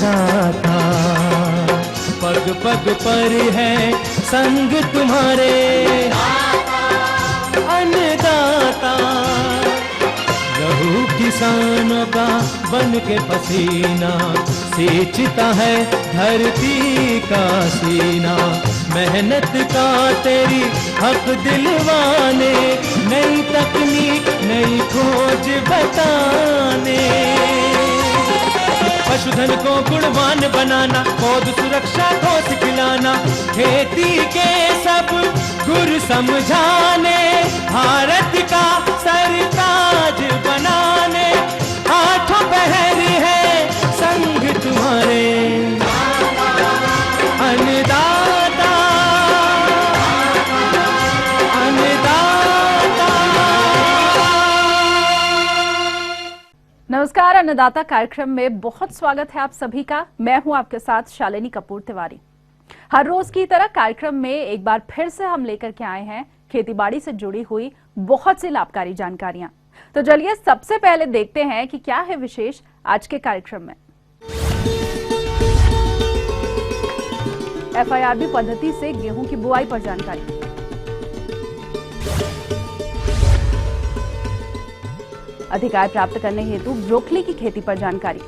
अन्नदाता, पग पग पर है संग तुम्हारे अन्नदाता। लहू किसानों का बन के पसीना सींचता है धरती का सीना। मेहनत का तेरी हक दिलवाने, नई तकनीक नई खोज बताने। पशुधन को गुणवान बनाना, पौध सुरक्षा को सिखलाना, खेती के सब गुर समझाने, भारत का सरताज बनाने। आठों पहर है संग तुम्हारे अन्नदाता, अन्नदाता। नमस्कार, अन्नदाता कार्यक्रम में बहुत स्वागत है आप सभी का। मैं हूं आपके साथ शालिनी कपूर तिवारी। हर रोज की तरह कार्यक्रम में एक बार फिर से हम लेकर के आए हैं खेतीबाड़ी से जुड़ी हुई बहुत सी लाभकारी जानकारियां। तो चलिए सबसे पहले देखते हैं कि क्या है विशेष आज के कार्यक्रम में। FIRB पद्धति से गेहूं की बुआई पर जानकारी। अधिकार प्राप्त करने हेतु ब्रोकली की खेती पर जानकारी।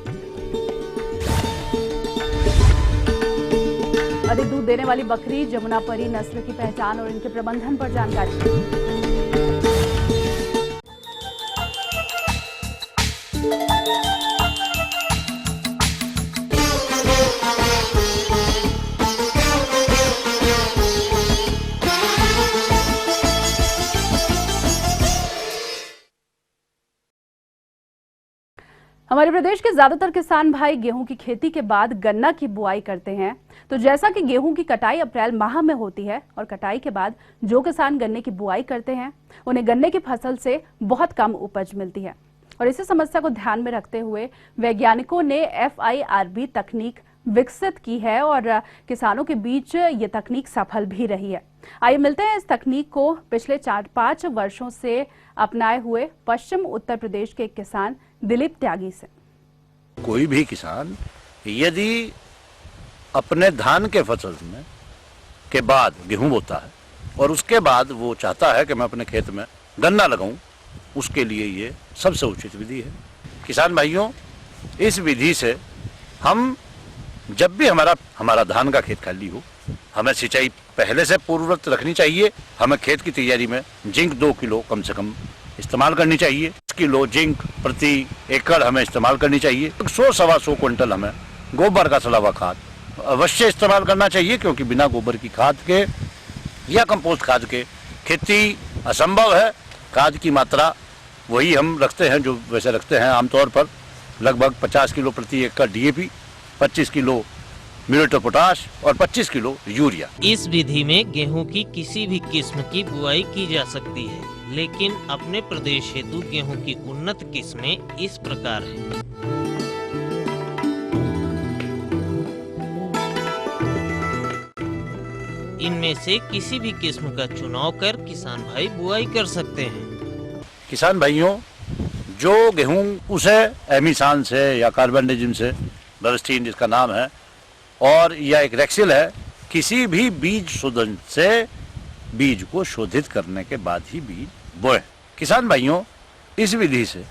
अधिक दूध देने वाली बकरी जमुनापरी नस्ल की पहचान और इनके प्रबंधन पर जानकारी। हमारे प्रदेश के ज्यादातर किसान भाई गेहूं की खेती के बाद गन्ना की बुआई करते हैं। तो जैसा कि गेहूं की कटाई अप्रैल माह में होती है और कटाई के बाद जो किसान गन्ने की बुआई करते हैं उन्हें गन्ने की फसल से बहुत कम उपज मिलती है। और इसी समस्या को ध्यान में रखते हुए वैज्ञानिकों ने FIRB तकनीक विकसित की है और किसानों के बीच ये तकनीक सफल भी रही है। आइए मिलते हैं इस तकनीक को पिछले 4-5 वर्षों से अपनाए हुए पश्चिम उत्तर प्रदेश के किसान दिलीप त्यागी से। कोई भी किसान यदि अपने धान के फसल में के बाद गेहूं बोता है और उसके बाद वो चाहता है कि मैं अपने खेत में गन्ना लगाऊं, उसके लिए ये सबसे उचित विधि है। किसान भाइयों, इस विधि से हम जब भी हमारा धान का खेत खाली हो, हमें सिंचाई पहले से पूर्ववत रखनी चाहिए। हमें खेत की तैयारी में जिंक 2 किलो कम से कम इस्तेमाल करनी चाहिए। 10 किलो जिंक प्रति एकड़ हमें इस्तेमाल करनी चाहिए। 100-125 क्विंटल हमें गोबर का सड़ा हुआ खाद अवश्य इस्तेमाल करना चाहिए, क्योंकि बिना गोबर की खाद के या कंपोस्ट खाद के खेती असंभव है। खाद की मात्रा वही हम रखते हैं जो वैसे रखते हैं आमतौर पर, लगभग 50 किलो प्रति एकड़ DAP, 25 kilo muriate of potash और 25 किलो यूरिया। इस विधि में गेहूं की किसी भी किस्म की बुआई की जा सकती है, लेकिन अपने प्रदेश हेतु गेहूं की उन्नत किस्में इस प्रकार हैं। इनमें से किसी भी किस्म का चुनाव कर किसान भाई बुआई कर सकते हैं। किसान भाइयों, जो गेहूं उसे एमिसान से या कार्बेंडाजिम से, बरस्टीन जिसका नाम है, और या एक रेक्सिल है, किसी भी बीज शोधन से बीज को शोधित करने के बाद ही बीज बोए। किसान भाइयों, इस विधि से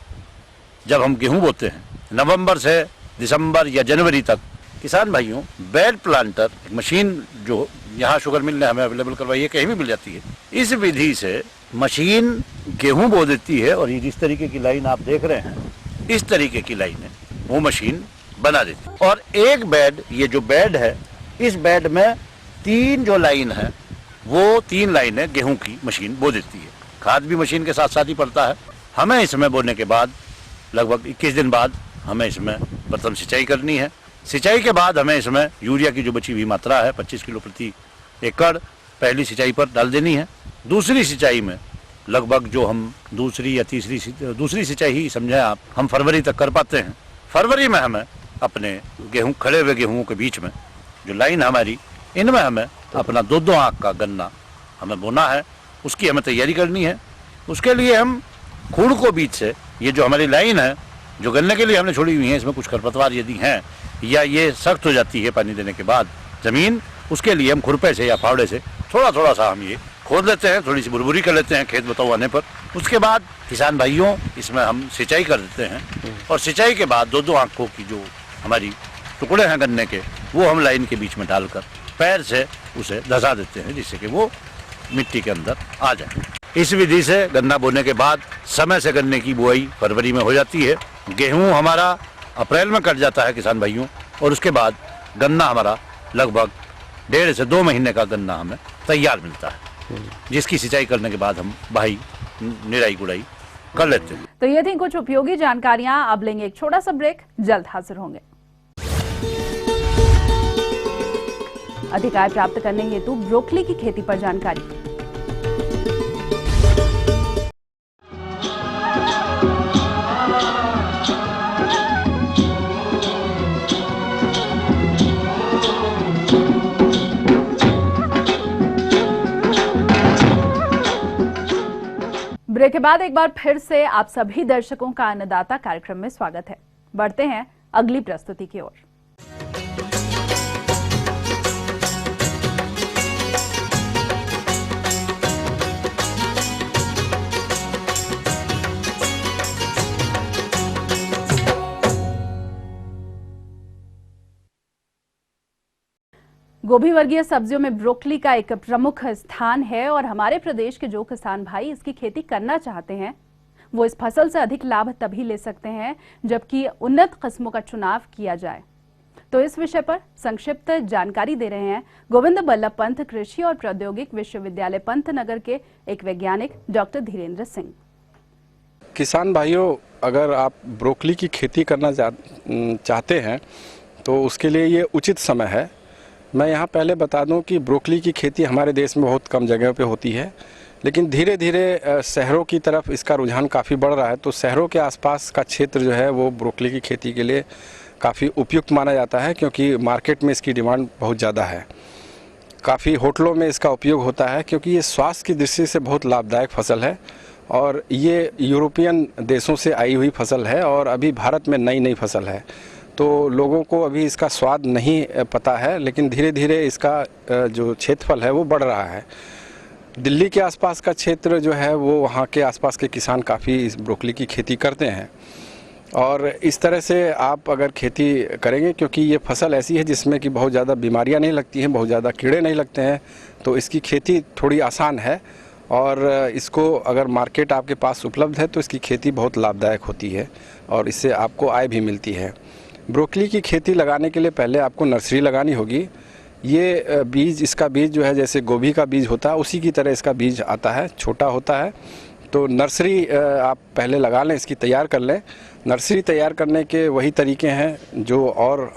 जब हम गेहूं बोते हैं नवंबर से दिसंबर या जनवरी तक, किसान भाइयों बेड प्लांटर मशीन जो यहाँ शुगर मिल ने हमें अवेलेबल करवाई है, कहीं भी मिल जाती है, इस विधि से मशीन गेहूं बो देती है और ये जिस तरीके की लाइन आप देख रहे हैं, इस तरीके की लाइन है वो मशीन बना देती है। और एक बेड, ये जो बेड है, इस बेड में 3 जो लाइन है वो 3 लाइनें गेहूं की मशीन बो देती है। खाद भी मशीन के साथ साथ ही पड़ता है। हमें इसमें बोने के बाद लगभग 21 दिन बाद हमें इसमें प्रथम सिंचाई करनी है। सिंचाई के बाद हमें इसमें यूरिया की जो बची हुई मात्रा है 25 किलो प्रति एकड़ पहली सिंचाई पर डाल देनी है। दूसरी सिंचाई में लगभग जो हम दूसरी सिंचाई ही समझें आप, हम फरवरी तक कर पाते हैं। फरवरी में हमें अपने गेहूं, खड़े हुए गेहूं के बीच में जो लाइन हमारी, इनमें हमें अपना 2-2 आंख का गन्ना हमें बोना है, उसकी हमें तैयारी करनी है। उसके लिए हम खूड़ को बीच से, ये जो हमारी लाइन है जो गन्ने के लिए हमने छोड़ी हुई हैं, इसमें कुछ खरपतवार यदि हैं या ये सख्त हो जाती है पानी देने के बाद ज़मीन, उसके लिए हम खुरपे से या फावड़े से थोड़ा थोड़ा सा हम ये खोद लेते हैं, थोड़ी सी बुरबुरी कर लेते हैं खेत बताओ आने पर। उसके बाद किसान भाइयों इसमें हम सिंचाई कर देते हैं और सिंचाई के बाद 2-2 आंखों की जो हमारी टुकड़े हैं गन्ने के, वो हम लाइन के बीच में डालकर पैर से उसे धसा देते हैं जिससे कि वो मिट्टी के अंदर आ जाए। इस विधि से गन्ना बोने के बाद समय से गन्ने की बुआई फरवरी में हो जाती है। गेहूं हमारा अप्रैल में कट जाता है किसान भाइयों, और उसके बाद गन्ना हमारा लगभग 1.5 से 2 महीने का गन्ना हमें तैयार मिलता है, जिसकी सिंचाई करने के बाद हम भाई निराई गुड़ाई कर लेते हैं। तो ये थी कुछ उपयोगी जानकारियां। अब लेंगे एक छोटा सा ब्रेक, जल्द हाजिर होंगे। अधिकार प्राप्त करने हेतु ब्रोकली की खेती पर जानकारी। ब्रेक के बाद एक बार फिर से आप सभी दर्शकों का अन्नदाता कार्यक्रम में स्वागत है। बढ़ते हैं अगली प्रस्तुति की ओर। गोभी वर्गीय सब्जियों में ब्रोकली का एक प्रमुख स्थान है और हमारे प्रदेश के जो किसान भाई इसकी खेती करना चाहते हैं वो इस फसल से अधिक लाभ तभी ले सकते हैं जबकि उन्नत किस्मों का चुनाव किया जाए। तो इस विषय पर संक्षिप्त जानकारी दे रहे हैं गोविंद बल्लभ पंत कृषि और प्रौद्योगिक विश्वविद्यालय पंतनगर के एक वैज्ञानिक डॉक्टर धीरेन्द्र सिंह। किसान भाइयों, अगर आप ब्रोकली की खेती करना चाहते हैं तो उसके लिए ये उचित समय है। मैं यहाँ पहले बता दूं कि ब्रोकली की खेती हमारे देश में बहुत कम जगह पे होती है, लेकिन धीरे धीरे शहरों की तरफ इसका रुझान काफ़ी बढ़ रहा है। तो शहरों के आसपास का क्षेत्र जो है वो ब्रोकली की खेती के लिए काफ़ी उपयुक्त माना जाता है, क्योंकि मार्केट में इसकी डिमांड बहुत ज़्यादा है। काफ़ी होटलों में इसका उपयोग होता है क्योंकि ये स्वास्थ्य की दृष्टि से बहुत लाभदायक फसल है और ये यूरोपियन देशों से आई हुई फसल है और अभी भारत में नई फसल है। तो लोगों को अभी इसका स्वाद नहीं पता है, लेकिन धीरे धीरे इसका जो क्षेत्रफल है वो बढ़ रहा है। दिल्ली के आसपास का क्षेत्र जो है वो वहाँ के आसपास के किसान काफ़ी इस ब्रोकली की खेती करते हैं और इस तरह से आप अगर खेती करेंगे, क्योंकि ये फसल ऐसी है जिसमें कि बहुत ज़्यादा बीमारियाँ नहीं लगती हैं, बहुत ज़्यादा कीड़े नहीं लगते हैं, तो इसकी खेती थोड़ी आसान है और इसको अगर मार्केट आपके पास उपलब्ध है तो इसकी खेती बहुत लाभदायक होती है और इससे आपको आय भी मिलती है। ब्रोकली की खेती लगाने के लिए पहले आपको नर्सरी लगानी होगी। ये बीज, इसका बीज जो है जैसे गोभी का बीज होता है उसी की तरह इसका बीज आता है, छोटा होता है। तो नर्सरी आप पहले लगा लें, इसकी तैयार कर लें। नर्सरी तैयार करने के वही तरीके हैं जो और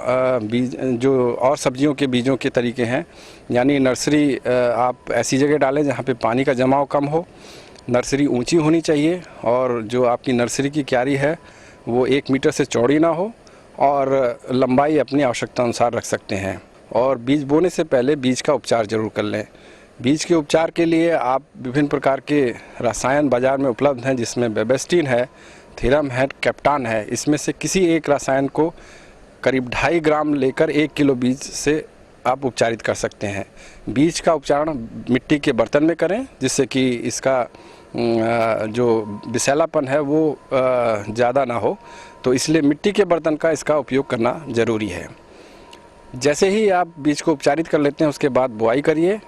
सब्जियों के बीजों के तरीके हैं, यानी नर्सरी आप ऐसी जगह डालें जहाँ पे पानी का जमाव कम हो। नर्सरी ऊंची होनी चाहिए और जो आपकी नर्सरी की क्यारी है वो 1 मीटर से चौड़ी ना हो और लंबाई अपनी आवश्यकता अनुसार रख सकते हैं। और बीज बोने से पहले बीज का उपचार जरूर कर लें। बीज के उपचार के लिए आप विभिन्न प्रकार के रसायन बाज़ार में उपलब्ध हैं, जिसमें बेबेस्टिन है, थीरम है, कैप्टान है। इसमें से किसी एक रसायन को करीब 2.5 ग्राम लेकर 1 किलो बीज से आप उपचारित कर सकते हैं। बीज का उपचारण मिट्टी के बर्तन में करें जिससे कि इसका जो विषैलापन है वो ज़्यादा ना हो, तो इसलिए मिट्टी के बर्तन का इसका उपयोग करना ज़रूरी है। जैसे ही आप बीज को उपचारित कर लेते हैं उसके बाद बुआई करिए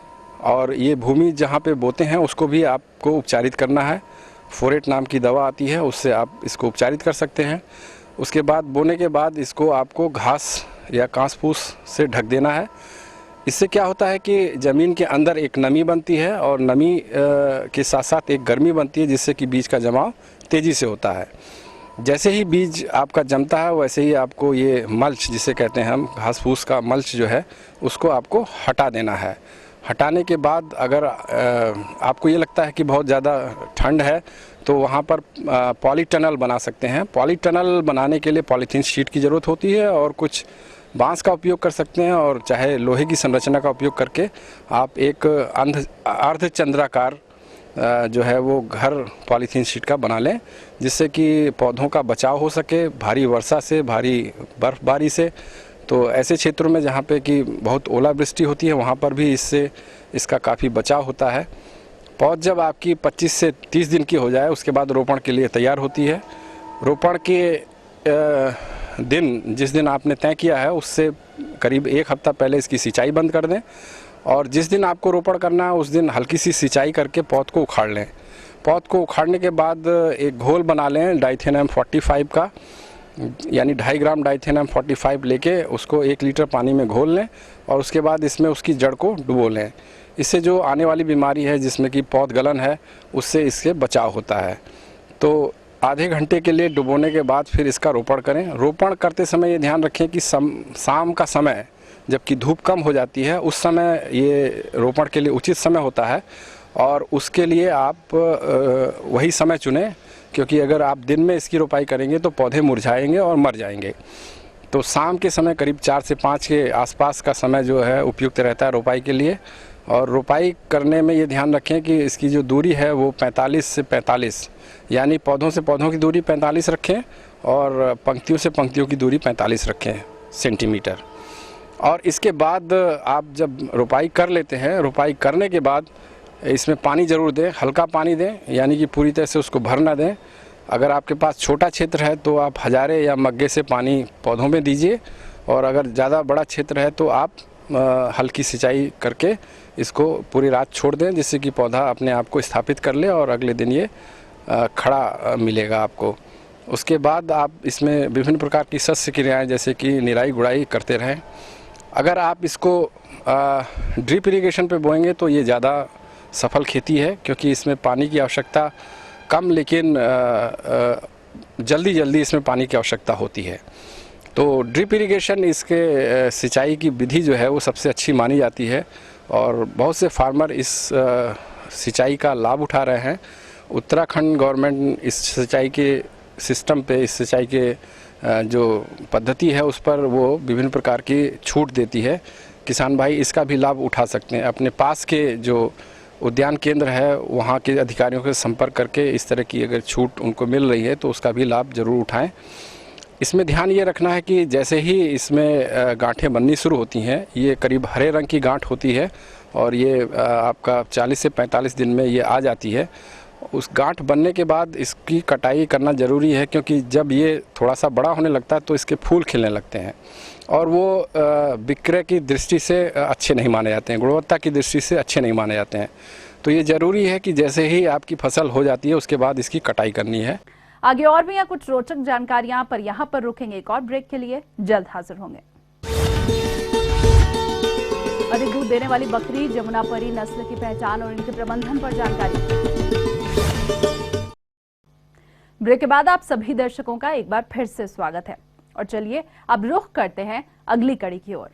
और ये भूमि जहाँ पे बोते हैं उसको भी आपको उपचारित करना है। फोरेट नाम की दवा आती है, उससे आप इसको उपचारित कर सकते हैं। उसके बाद बोने के बाद इसको आपको घास या घास फूस से ढक देना है। इससे क्या होता है कि ज़मीन के अंदर एक नमी बनती है और नमी के साथ साथ एक गर्मी बनती है जिससे कि बीज का जमाव तेज़ी से होता है। जैसे ही बीज आपका जमता है वैसे ही आपको ये मल्च जिसे कहते हैं हम, घास फूस का मल्च जो है उसको आपको हटा देना है। हटाने के बाद अगर आपको ये लगता है कि बहुत ज़्यादा ठंड है तो वहाँ पर पॉलीटनल बना सकते हैं। पॉलीटनल बनाने के लिए पॉलीथीन शीट की ज़रूरत होती है और कुछ बांस का उपयोग कर सकते हैं और चाहे लोहे की संरचना का उपयोग करके आप एक अर्धचंद्राकार जो है वो घर पॉलीथीन शीट का बना लें, जिससे कि पौधों का बचाव हो सके भारी वर्षा से, भारी बर्फबारी से। तो ऐसे क्षेत्रों में जहाँ पे कि बहुत ओलावृष्टि होती है वहाँ पर भी इसका काफ़ी बचाव होता है। पौध जब आपकी 25 से 30 दिन की हो जाए उसके बाद रोपण के लिए तैयार होती है। रोपण के दिन जिस दिन आपने तय किया है उससे करीब 1 हफ्ता पहले इसकी सिंचाई बंद कर दें, और जिस दिन आपको रोपण करना है उस दिन हल्की सी सिंचाई करके पौध को उखाड़ लें। पौध को उखाड़ने के बाद एक घोल बना लें डाइथेनियम 45 का, यानी 2.5 ग्राम डाइथेनियम 45 लेके उसको 1 लीटर पानी में घोल लें और उसके बाद इसमें उसकी जड़ को डुबो लें। इससे जो आने वाली बीमारी है जिसमें कि पौध गलन है उससे इसके बचाव होता है। तो आधे घंटे के लिए डुबोने के बाद फिर इसका रोपण करें। रोपण करते समय ये ध्यान रखें कि शाम का समय जबकि धूप कम हो जाती है उस समय ये रोपण के लिए उचित समय होता है, और उसके लिए आप वही समय चुनें, क्योंकि अगर आप दिन में इसकी रोपाई करेंगे तो पौधे मुरझाएंगे और मर जाएंगे। तो शाम के समय करीब 4 से 5 के आसपास का समय जो है उपयुक्त रहता है रोपाई के लिए। और रोपाई करने में ये ध्यान रखें कि इसकी जो दूरी है वो 45 से 45, यानी पौधों से पौधों की दूरी 45 रखें और पंक्तियों से पंक्तियों की दूरी 45 रखें सेंटीमीटर। और इसके बाद आप जब रोपाई कर लेते हैं, रोपाई करने के बाद इसमें पानी ज़रूर दें, हल्का पानी दें, यानी कि पूरी तरह से उसको भर ना दें। अगर आपके पास छोटा क्षेत्र है तो आप हजारे या मग्गे से पानी पौधों में दीजिए, और अगर ज़्यादा बड़ा क्षेत्र है तो आप हल्की सिंचाई करके इसको पूरी रात छोड़ दें, जिससे कि पौधा अपने आप को स्थापित कर ले और अगले दिन ये खड़ा मिलेगा आपको। उसके बाद आप इसमें विभिन्न प्रकार की शस्य क्रियाएँ जैसे कि निराई गुड़ाई करते रहें। अगर आप इसको ड्रिप इरिगेशन पे बोएंगे तो ये ज़्यादा सफल खेती है, क्योंकि इसमें पानी की आवश्यकता कम लेकिन जल्दी इसमें पानी की आवश्यकता होती है। तो ड्रिप इरिगेशन इसके सिंचाई की विधि जो है वो सबसे अच्छी मानी जाती है, और बहुत से फार्मर इस सिंचाई का लाभ उठा रहे हैं। उत्तराखंड गवर्नमेंट इस सिंचाई के सिस्टम पे, इस सिंचाई के जो पद्धति है उस पर वो विभिन्न प्रकार की छूट देती है। किसान भाई इसका भी लाभ उठा सकते हैं। अपने पास के जो उद्यान केंद्र है वहाँ के अधिकारियों से संपर्क करके इस तरह की अगर छूट उनको मिल रही है तो उसका भी लाभ ज़रूर उठाएं। इसमें ध्यान ये रखना है कि जैसे ही इसमें गांठें बननी शुरू होती हैं, ये करीब हरे रंग की गांठ होती है और ये आपका 40 से 45 दिन में ये आ जाती है। उस गांठ बनने के बाद इसकी कटाई करना ज़रूरी है, क्योंकि जब ये थोड़ा सा बड़ा होने लगता है तो इसके फूल खिलने लगते हैं और वो विक्रय की दृष्टि से अच्छे नहीं माने जाते हैं, गुणवत्ता की दृष्टि से अच्छे नहीं माने जाते हैं। तो ये ज़रूरी है कि जैसे ही आपकी फसल हो जाती है उसके बाद इसकी कटाई करनी है। आगे और भी यहाँ कुछ रोचक जानकारियां, पर यहाँ पर रुकेंगे एक और ब्रेक के लिए, जल्द हाजिर होंगे। अधिक दूध देने वाली बकरी जमुनापरी नस्ल की पहचान और इनके प्रबंधन पर जानकारी। ब्रेक के बाद आप सभी दर्शकों का एक बार फिर से स्वागत है, और चलिए अब रुख करते हैं अगली कड़ी की ओर।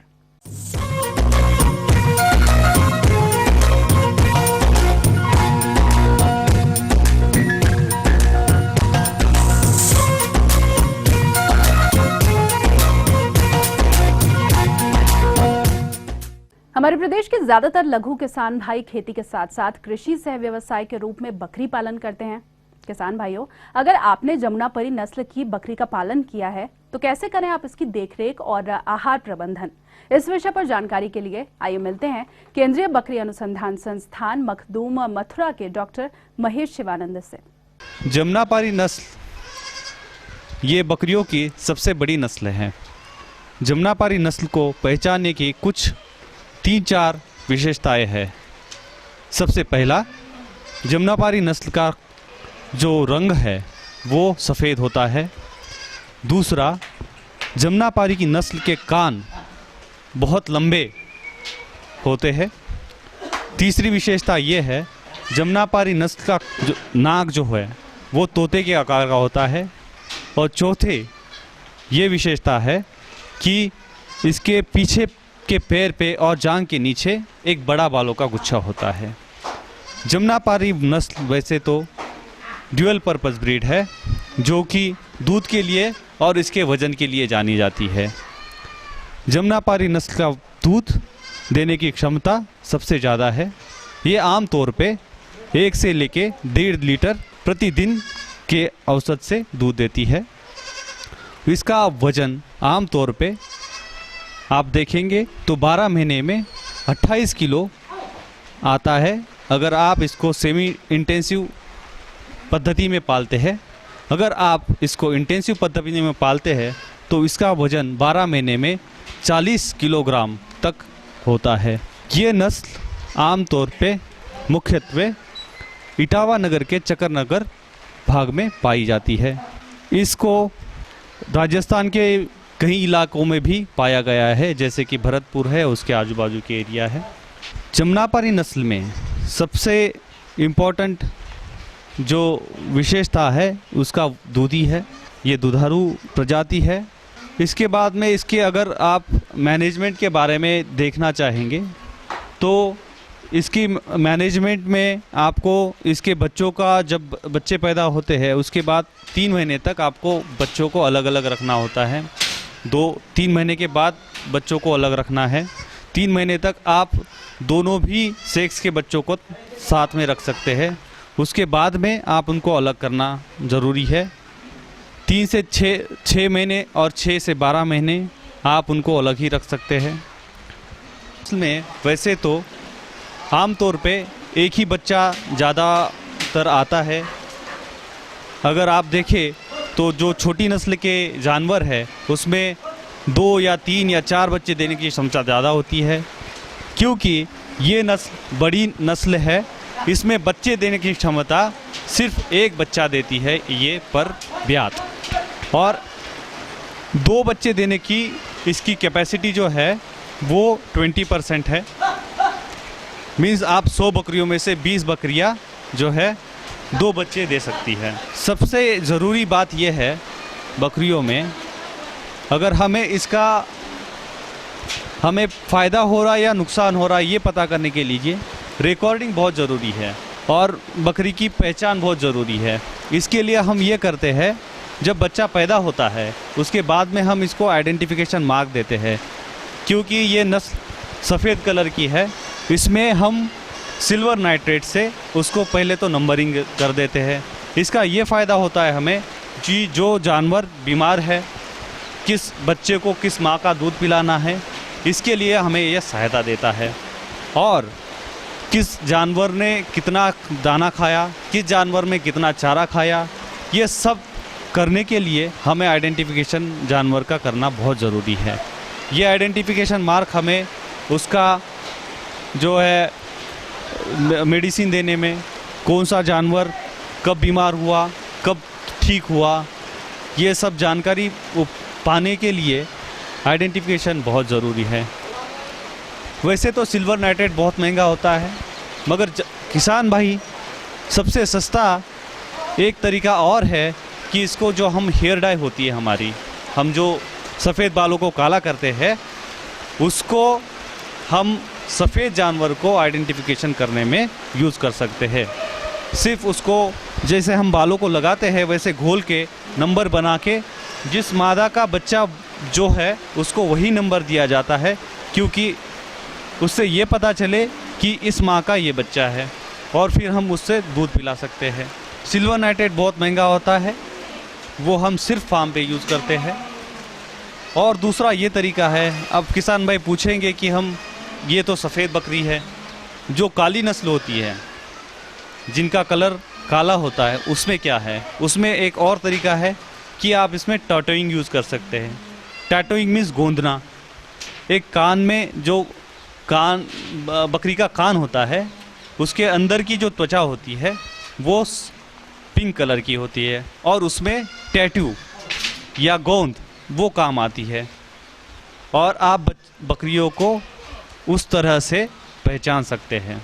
हमारे प्रदेश के ज्यादातर लघु किसान भाई खेती के साथ साथ कृषि सह व्यवसाय के रूप में बकरी पालन करते हैं। किसान भाइयों, अगर आपने जमुनापरी नस्ल की बकरी का पालन किया है तो कैसे करें आप इसकी देखरेख और आहार प्रबंधन? इस विषय पर जानकारी के लिए आइए मिलते हैं केंद्रीय बकरी अनुसंधान संस्थान मखदूम मथुरा के डॉक्टर महेश शिवानंद से। जमुनापरी नस्ल ये बकरियों की सबसे बड़ी नस्ल है। जमुनापरी नस्ल को पहचानने की कुछ 3-4 विशेषताएं हैं। सबसे पहला, जमुनापरी नस्ल का जो रंग है वो सफ़ेद होता है। दूसरा, जमुनापरी की नस्ल के कान बहुत लंबे होते हैं। तीसरी विशेषता ये है, जमुनापरी नस्ल का जो नाक जो है वो तोते के आकार का होता है। और चौथे ये विशेषता है कि इसके पीछे के पैर पे और जांघ के नीचे एक बड़ा बालों का गुच्छा होता है। जमुनापरी नस्ल वैसे तो ड्यूअल पर्पस ब्रीड है, जो कि दूध के लिए और इसके वजन के लिए जानी जाती है। जमुनापरी नस्ल का दूध देने की क्षमता सबसे ज़्यादा है। ये आम तौर पे 1 से लेके 1.5 लीटर प्रतिदिन के औसत से दूध देती है। इसका वजन आमतौर पे आप देखेंगे तो 12 महीने में 28 किलो आता है। अगर आप इसको सेमी इंटेंसिव पद्धति में पालते हैं, अगर आप इसको इंटेंसिव पद्धति में पालते हैं तो इसका वजन 12 महीने में 40 किलोग्राम तक होता है। ये नस्ल आमतौर पे मुख्यत्वे इटावा नगर के चकरनगर भाग में पाई जाती है। इसको राजस्थान के कई इलाकों में भी पाया गया है, जैसे कि भरतपुर है, उसके आजू बाजू के एरिया है। जमुनापारी नस्ल में सबसे इम्पोर्टेंट जो विशेषता है उसका दूधी है। ये दुधारू प्रजाति है। इसके बाद में इसके अगर आप मैनेजमेंट के बारे में देखना चाहेंगे तो इसकी मैनेजमेंट में आपको इसके बच्चों का, जब बच्चे पैदा होते हैं उसके बाद 3 महीने तक आपको बच्चों को अलग अलग रखना होता है। 2-3 महीने के बाद बच्चों को अलग रखना है। 3 महीने तक आप दोनों भी सेक्स के बच्चों को साथ में रख सकते हैं। उसके बाद में आप उनको अलग करना ज़रूरी है। 3 से 6 महीने और 6 से 12 महीने आप उनको अलग ही रख सकते हैं। इसमें वैसे तो आमतौर पे एक ही बच्चा ज़्यादातर आता है। अगर आप देखें तो जो छोटी नस्ल के जानवर है उसमें 2 या 3 या 4 बच्चे देने की क्षमता ज़्यादा होती है, क्योंकि ये नस्ल बड़ी नस्ल है। इसमें बच्चे देने की क्षमता सिर्फ 1 बच्चा देती है ये पर ब्यात, और 2 बच्चे देने की इसकी कैपेसिटी जो है वो 20% है। मीन्स आप 100 बकरियों में से 20 बकरियां जो है 2 बच्चे दे सकती है। सबसे ज़रूरी बात यह है बकरियों में, अगर हमें फ़ायदा हो रहा है या नुकसान हो रहा है ये पता करने के लिए रिकॉर्डिंग बहुत ज़रूरी है और बकरी की पहचान बहुत ज़रूरी है। इसके लिए हम ये करते हैं, जब बच्चा पैदा होता है उसके बाद में हम इसको आइडेंटिफिकेशन मार्क देते हैं, क्योंकि ये नस्ल सफ़ेद कलर की है। इसमें हम सिल्वर नाइट्रेट से उसको पहले तो नंबरिंग कर देते हैं। इसका ये फ़ायदा होता है हमें कि जो जानवर बीमार है, किस बच्चे को किस माँ का दूध पिलाना है, इसके लिए हमें यह सहायता देता है। और किस जानवर ने कितना दाना खाया, किस जानवर में कितना चारा खाया, ये सब करने के लिए हमें आइडेंटिफिकेशन जानवर का करना बहुत ज़रूरी है। ये आइडेंटिफिकेशन मार्क हमें उसका जो है मेडिसिन देने में, कौन सा जानवर कब बीमार हुआ, कब ठीक हुआ, ये सब जानकारी पाने के लिए आइडेंटिफिकेशन बहुत ज़रूरी है। वैसे तो सिल्वर नाइट्रेट बहुत महंगा होता है, मगर किसान भाई सबसे सस्ता एक तरीका और है कि इसको जो हम हेयर डाई होती है हमारी, हम जो सफ़ेद बालों को काला करते हैं, उसको हम सफ़ेद जानवर को आइडेंटिफिकेशन करने में यूज़ कर सकते हैं। सिर्फ उसको जैसे हम बालों को लगाते हैं वैसे घोल के नंबर बना के जिस मादा का बच्चा जो है उसको वही नंबर दिया जाता है, क्योंकि उससे ये पता चले कि इस माँ का ये बच्चा है और फिर हम उससे दूध पिला सकते हैं। सिल्वर नाइट्रेट बहुत महंगा होता है, वो हम सिर्फ फार्म पे यूज़ करते हैं। और दूसरा ये तरीका है, अब किसान भाई पूछेंगे कि हम ये तो सफ़ेद बकरी है, जो काली नस्ल होती है जिनका कलर काला होता है उसमें क्या है, उसमें एक और तरीका है कि आप इसमें टैटूइंग यूज़ कर सकते हैं। टैटूइंग मीन्स गोंदना। एक कान में जो बकरी का कान होता है उसके अंदर की जो त्वचा होती है वो पिंक कलर की होती है और उसमें टैटू या गोंद वो काम आती है, और आप बकरियों को उस तरह से पहचान सकते हैं।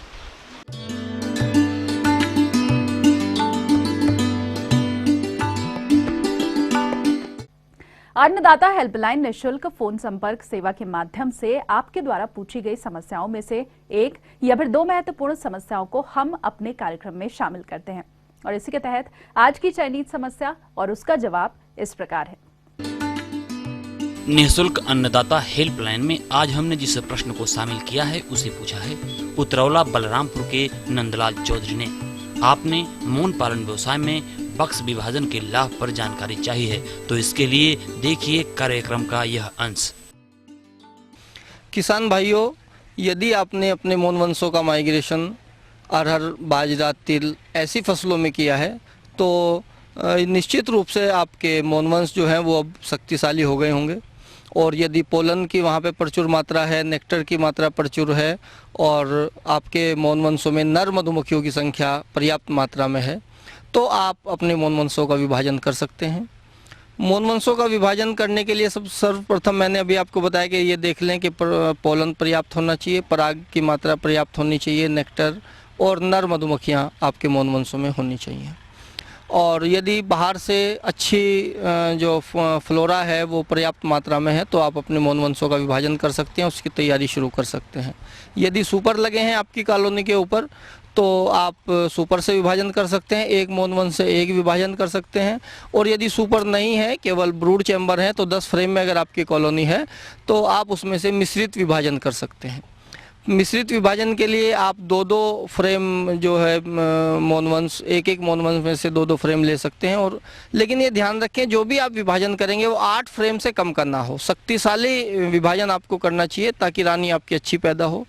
अन्नदाता हेल्पलाइन निःशुल्क फोन संपर्क सेवा के माध्यम से आपके द्वारा पूछी गई समस्याओं में से एक या फिर 2 महत्वपूर्ण समस्याओं को हम अपने कार्यक्रम में शामिल करते हैं, और इसी के तहत आज की चयनित समस्या और उसका जवाब इस प्रकार है। निःशुल्क अन्नदाता हेल्पलाइन में आज हमने जिस प्रश्न को शामिल किया है उसे पूछा है उत्तरौला बलरामपुर के नंदलाल चौधरी ने। आपने मोन पालन व्यवसाय में बक्स विभाजन के लाभ पर जानकारी चाहिए है तो इसके लिए देखिए कार्यक्रम का यह अंश। किसान भाइयों, यदि आपने अपने मोन वंशों का माइग्रेशन अरहर, बाजरा, तिल ऐसी फसलों में किया है तो निश्चित रूप से आपके मोन वंश जो हैं वो अब शक्तिशाली हो गए होंगे। और यदि पोलन की वहाँ पे प्रचुर मात्रा है, नेक्टर की मात्रा प्रचुर है और आपके मौन वंशों में नर मधुमक्खियों की संख्या पर्याप्त मात्रा में है तो आप अपने मौन वंशों का विभाजन कर सकते हैं। मौन वंशों का विभाजन करने के लिए सर्वप्रथम मैंने अभी आपको बताया कि ये देख लें कि पोलन पर्याप्त होना चाहिए, पराग की मात्रा पर्याप्त होनी चाहिए, नेक्टर और नर मधुमक्खियाँ आपके मौन वंशों में होनी चाहिए। और यदि बाहर से अच्छी जो फ्लोरा है वो पर्याप्त मात्रा में है तो आप अपने मौन वंशों का विभाजन कर सकते हैं, उसकी तैयारी शुरू कर सकते हैं। यदि सुपर लगे हैं आपकी कॉलोनी के ऊपर तो आप सुपर से विभाजन कर सकते हैं, एक मौन वंश से एक विभाजन कर सकते हैं। और यदि सुपर नहीं है, केवल ब्रूड चैम्बर है, तो 10 फ्रेम में अगर आपकी कॉलोनी है तो आप उसमें से मिश्रित विभाजन कर सकते हैं। मिश्रित विभाजन के लिए आप 2-2 फ्रेम जो है मौन वंश, एक मौन वंश में से 2-2 फ्रेम ले सकते हैं। और लेकिन ये ध्यान रखें जो भी आप विभाजन करेंगे वो 8 फ्रेम से कम करना हो, शक्तिशाली विभाजन आपको करना चाहिए ताकि रानी आपकी अच्छी पैदा हो।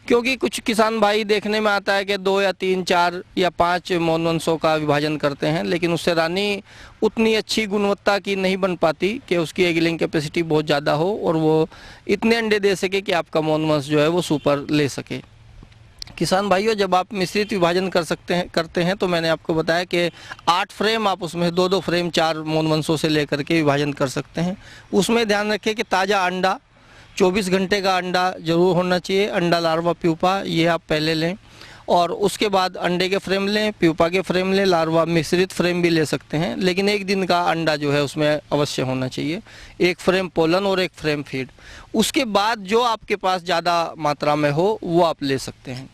क्योंकि कुछ किसान भाई देखने में आता है कि 2 या 3, 4 या 5 मौन वंशों का विभाजन करते हैं लेकिन उससे रानी उतनी अच्छी गुणवत्ता की नहीं बन पाती कि उसकी एगिंग कैपेसिटी बहुत ज़्यादा हो और वो इतने अंडे दे सके कि आपका मौन वंश जो है वो सुपर ले सके। किसान भाइयों, जब आप मिश्रित विभाजन करते हैं तो मैंने आपको बताया कि 8 फ्रेम आप उसमें 2-2 फ्रेम 4 मौन वंशों से लेकर के विभाजन कर सकते हैं। उसमें ध्यान रखें कि ताज़ा अंडा 24 घंटे का अंडा जरूर होना चाहिए। अंडा, लार्वा, प्यूपा ये आप पहले लें और उसके बाद अंडे के फ्रेम लें, प्यूपा के फ्रेम लें, लार्वा मिश्रित फ्रेम भी ले सकते हैं लेकिन 1 दिन का अंडा जो है उसमें अवश्य होना चाहिए। 1 फ्रेम पोलन और 1 फ्रेम फीड। उसके बाद जो आपके पास ज़्यादा मात्रा में हो वो आप ले सकते हैं।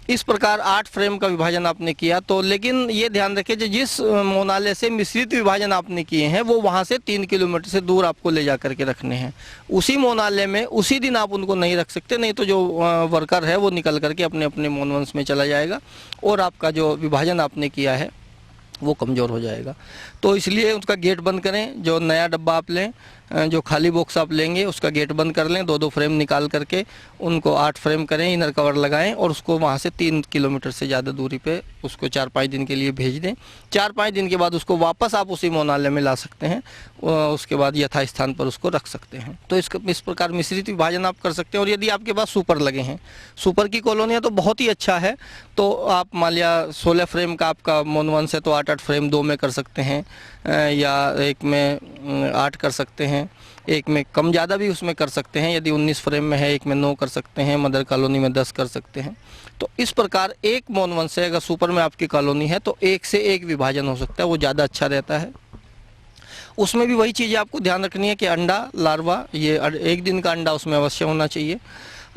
इस प्रकार 8 फ्रेम का विभाजन आपने किया तो लेकिन ये ध्यान रखें कि जिस मोनाले से मिश्रित विभाजन आपने किए हैं वो वहाँ से 3 किलोमीटर से दूर आपको ले जा करके रखने हैं। उसी मोनाले में उसी दिन आप उनको नहीं रख सकते, नहीं तो जो वर्कर है वो निकल करके अपने अपने मौन वंश में चला जाएगा और आपका जो विभाजन आपने किया है वो कमज़ोर हो जाएगा। तो इसलिए उसका गेट बंद करें। जो नया डब्बा आप लें, जो खाली बॉक्स आप लेंगे उसका गेट बंद कर लें, 2-2 फ्रेम निकाल करके उनको 8 फ्रेम करें, इनर कवर लगाएं और उसको वहाँ से 3 किलोमीटर से ज़्यादा दूरी पे उसको 4-5 दिन के लिए भेज दें। 4-5 दिन के बाद उसको वापस आप उसी मोनाले में ला सकते हैं, उसके बाद यथास्थान पर उसको रख सकते हैं। तो इस प्रकार मिश्रित विभाजन आप कर सकते हैं। और यदि आपके पास सुपर लगे हैं, सुपर की कॉलोनियाँ तो बहुत ही अच्छा है, तो आप मान लिया 16 फ्रेम का आपका मौन वंश है तो 8-8 फ्रेम 2 में कर सकते हैं या 1 में 8 कर सकते हैं, 1 में कम ज़्यादा भी उसमें कर सकते हैं। यदि 19 फ्रेम में है 1 में 9 कर सकते हैं, मदर कॉलोनी में 10 कर सकते हैं। तो इस प्रकार 1 मौन वंश से अगर सुपर में आपकी कॉलोनी है तो 1 से 1 विभाजन हो सकता है, वो ज़्यादा अच्छा रहता है। उसमें भी वही चीज़ें आपको ध्यान रखनी है कि अंडा, लार्वा, ये 1 दिन का अंडा उसमें अवश्य होना चाहिए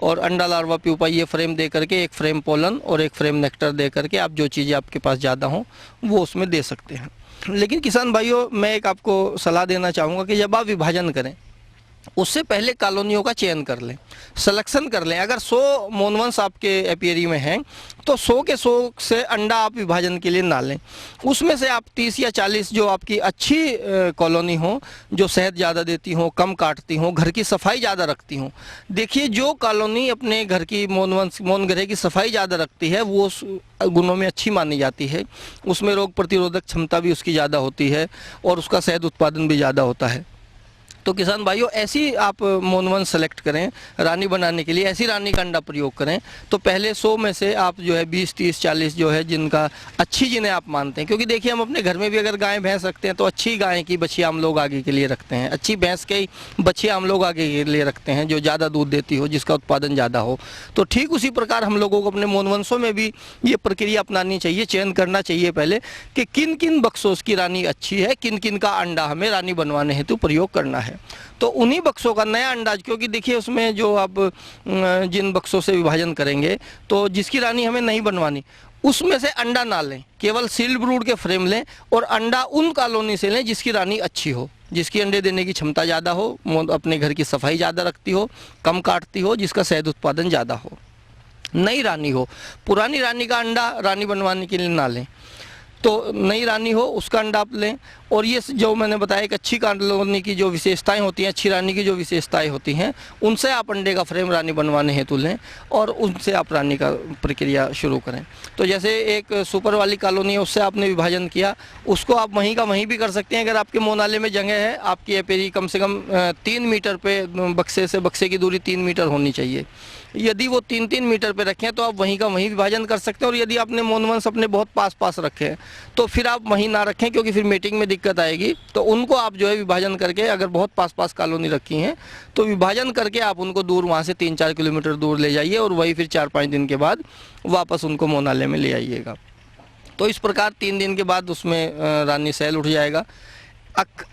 और अंडा, लार्वा, प्यूपा ये फ्रेम दे करके 1 फ्रेम पोलन और 1 फ्रेम नेक्टर दे करके आप जो चीज़ें आपके पास ज़्यादा हों वो उसमें दे सकते हैं। लेकिन किसान भाइयों, मैं एक आपको सलाह देना चाहूँगा कि जब आप विभाजन करें उससे पहले कॉलोनियों का चयन कर लें, सिलेक्शन कर लें। अगर 100 मौन वंश आपके एपियरी में हैं तो 100 के 100 से अंडा आप विभाजन के लिए ना लें। उसमें से आप 30 या 40 जो आपकी अच्छी कॉलोनी हो, जो शहद ज़्यादा देती हो, कम काटती हो, घर की सफाई ज़्यादा रखती हो। देखिए, जो कॉलोनी अपने घर की मौन गृह की सफाई ज़्यादा रखती है वो गुणों में अच्छी मानी जाती है, उसमें रोग प्रतिरोधक क्षमता भी उसकी ज़्यादा होती है और उसका शहद उत्पादन भी ज़्यादा होता है। तो किसान भाइयों, ऐसी आप मौन वंश सेलेक्ट करें रानी बनाने के लिए, ऐसी रानी का अंडा प्रयोग करें। तो पहले 100 में से आप जो है 20, 30, 40 जो है जिनका अच्छी जिन्हें आप मानते हैं, क्योंकि देखिए हम अपने घर में भी अगर गाय भैंस रखते हैं तो अच्छी गाय की बछिया हम लोग आगे के लिए रखते हैं, अच्छी भैंस की बछिया हम लोग आगे के लिए रखते हैं जो ज़्यादा दूध देती हो, जिसका उत्पादन ज़्यादा हो। तो ठीक उसी प्रकार हम लोगों को अपने मौन वंशों में भी ये प्रक्रिया अपनानी चाहिए, चयन करना चाहिए पहले कि किन किन बक्सों की रानी अच्छी है, किन किन का अंडा हमें रानी बनवाने हेतु प्रयोग करना है। तो उन्हीं बक्सों का नया अंदाज, क्योंकि देखिए उसमें जो आप जिन बक्सों से विभाजन करेंगे तो जिसकी रानी हमें नहीं बनवानी उसमें से अंडा ना लें, केवल सील्ड ब्रूड के फ्रेम लें और अंडा उन कॉलोनी से लें जिसकी रानी अच्छी हो, जिसकी अंडे देने की क्षमता ज़्यादा हो, अपने घर की सफाई ज़्यादा रखती हो, कम काटती हो, जिसका शहद उत्पादन ज़्यादा हो। नई रानी हो, पुरानी रानी का अंडा रानी बनवाने के लिए ना लें, तो नई रानी हो उसका अंडा आप लें। और ये जो मैंने बताया कि अच्छी कॉलोनी की जो विशेषताएं होती हैं, अच्छी रानी की जो विशेषताएं होती हैं, उनसे आप अंडे का फ्रेम रानी बनवाने हेतु लें और उनसे आप रानी का प्रक्रिया शुरू करें। तो जैसे एक सुपर वाली कॉलोनी है, उससे आपने विभाजन किया, उसको आप वहीं का वहीं भी कर सकते हैं। अगर आपके मोनाले में जगह है, आपकी एपेरी कम से कम 3 मीटर पे बक्से से बक्से की दूरी 3 मीटर होनी चाहिए। यदि वो 3-3 मीटर पे रखें तो आप वहीं का वहीं विभाजन कर सकते हैं। और यदि आपने मोनवंश अपने बहुत पास रखे हैं तो फिर आप वहीं ना रखें, क्योंकि फिर मीटिंग में दिक्कत आएगी। तो उनको आप जो है विभाजन करके, अगर बहुत पास कॉलोनी रखी हैं तो विभाजन करके आप उनको दूर, वहाँ से 3-4 किलोमीटर दूर ले जाइए और वही फिर 4-5 दिन के बाद वापस उनको मोनाले में ले आइएगा। तो इस प्रकार 3 दिन के बाद उसमें रानी सेल उठ जाएगा।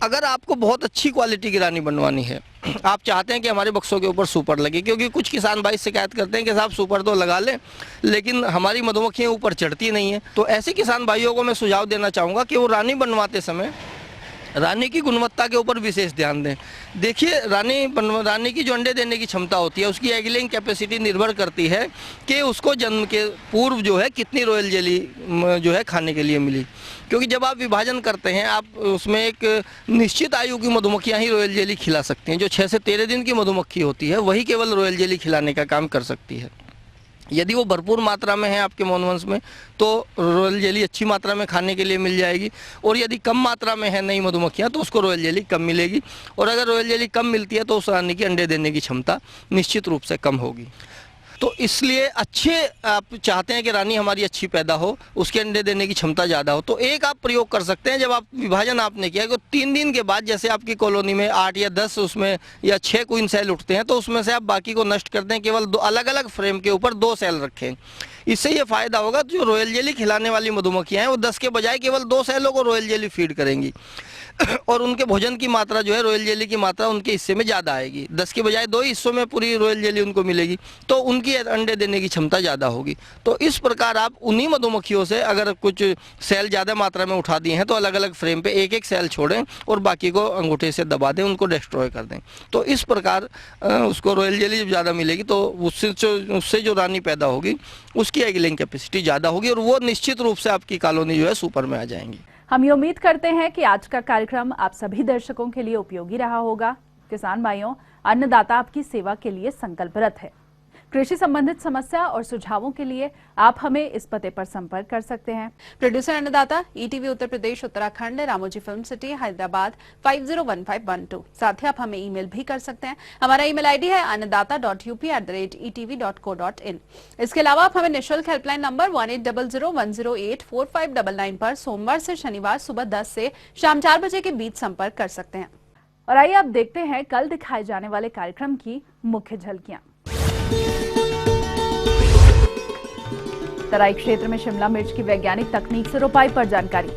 अगर आपको बहुत अच्छी क्वालिटी की रानी बनवानी है, आप चाहते हैं कि हमारे बक्सों के ऊपर सुपर लगे, क्योंकि कुछ किसान भाई शिकायत करते हैं कि साहब सुपर तो लगा लें लेकिन हमारी मधुमक्खियाँ ऊपर चढ़ती नहीं है, तो ऐसे किसान भाइयों को मैं सुझाव देना चाहूँगा कि वो रानी बनवाते समय रानी की गुणवत्ता के ऊपर विशेष ध्यान दें। देखिए, रानी की जो अंडे देने की क्षमता होती है, उसकी एगिंग कैपेसिटी निर्भर करती है कि उसको जन्म के पूर्व जो है कितनी रॉयल जेली जो है खाने के लिए मिली। क्योंकि जब आप विभाजन करते हैं, आप उसमें एक निश्चित आयु की मधुमक्खियाँ ही रॉयल जेली खिला सकती हैं। जो 6 से 13 दिन की मधुमक्खी होती है वही केवल रॉयल जेली खिलाने का काम कर सकती है। यदि वो भरपूर मात्रा में है आपके मोनवंश में तो रॉयल जेली अच्छी मात्रा में खाने के लिए मिल जाएगी। और यदि कम मात्रा में है नई मधुमक्खियाँ तो उसको रॉयल जेली कम मिलेगी। और अगर रॉयल जेली कम मिलती है तो उस रानी की अंडे देने की क्षमता निश्चित रूप से कम होगी। तो इसलिए अच्छे आप चाहते हैं कि रानी हमारी अच्छी पैदा हो, उसके अंडे देने की क्षमता ज़्यादा हो, तो एक आप प्रयोग कर सकते हैं। जब आप विभाजन आपने किया कि 3 दिन के बाद जैसे आपकी कॉलोनी में 8 या 10 उसमें या 6 क्वीन सेल उठते हैं, तो उसमें से आप बाकी को नष्ट कर दें, केवल 2 अलग अलग फ्रेम के ऊपर 2 सेल रखें। इससे ये फ़ायदा होगा, जो रॉयल जेली खिलाने वाली मधुमक्खियाँ हैं वो 10 के बजाय केवल 2 सेलों को रॉयल जेली फीड करेंगी और उनके भोजन की मात्रा जो है, रॉयल जेली की मात्रा उनके हिस्से में ज़्यादा आएगी। 10 के बजाय 2 हिस्सों में पूरी रॉयल जेली उनको मिलेगी, तो उनकी अंडे देने की क्षमता ज़्यादा होगी। तो इस प्रकार आप उन्हीं मधुमक्खियों से अगर कुछ सेल ज़्यादा मात्रा में उठा दिए हैं तो अलग अलग फ्रेम पे एक सेल छोड़ें और बाकी को अंगूठे से दबा दें, उनको डिस्ट्रॉय कर दें। तो इस प्रकार उसको रॉयल जेली जब ज़्यादा मिलेगी तो उससे जो रानी पैदा होगी उसकी एगिंग कैपेसिटी ज़्यादा होगी और वो निश्चित रूप से आपकी कॉलोनी जो है सुपर में आ जाएंगी। हम ये उम्मीद करते हैं कि आज का कार्यक्रम आप सभी दर्शकों के लिए उपयोगी रहा होगा। किसान भाइयों, अन्नदाता आपकी सेवा के लिए संकल्परत है। कृषि संबंधित समस्या और सुझावों के लिए आप हमें इस पते पर संपर्क कर सकते हैं। प्रोड्यूसर अन्नदाता, ETV Uttar Pradesh Uttarakhand, Ramoji film city, Hyderabad 501512। साथ ही आप हमें ईमेल भी कर सकते हैं। हमारा ईमेल आईडी है annadaata.up@etv.co.in। इसके अलावा आप हमें निःशुल्क हेल्पलाइन नंबर 180010845999 पर सोमवार से शनिवार सुबह 10 से शाम 4 बजे के बीच संपर्क कर सकते हैं। और आइए आप देखते हैं कल दिखाए जाने वाले कार्यक्रम की मुख्य झलकियां। तराई क्षेत्र में शिमला मिर्च की वैज्ञानिक तकनीक से रोपाई पर जानकारी।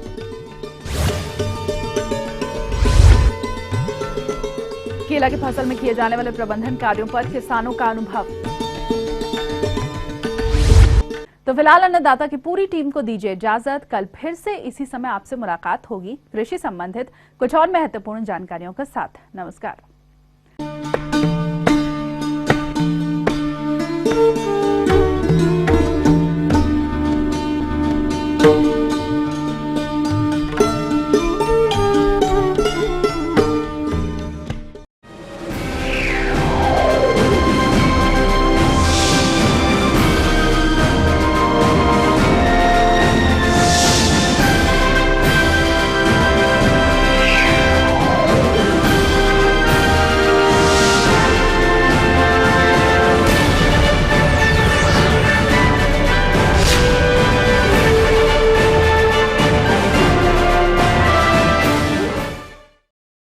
केला की फसल में किए जाने वाले प्रबंधन कार्यों पर किसानों का अनुभव। तो फिलहाल अन्नदाता की पूरी टीम को दीजिए इजाजत। कल फिर से इसी समय आपसे मुलाकात होगी कृषि संबंधित कुछ और महत्वपूर्ण जानकारियों के साथ। नमस्कार।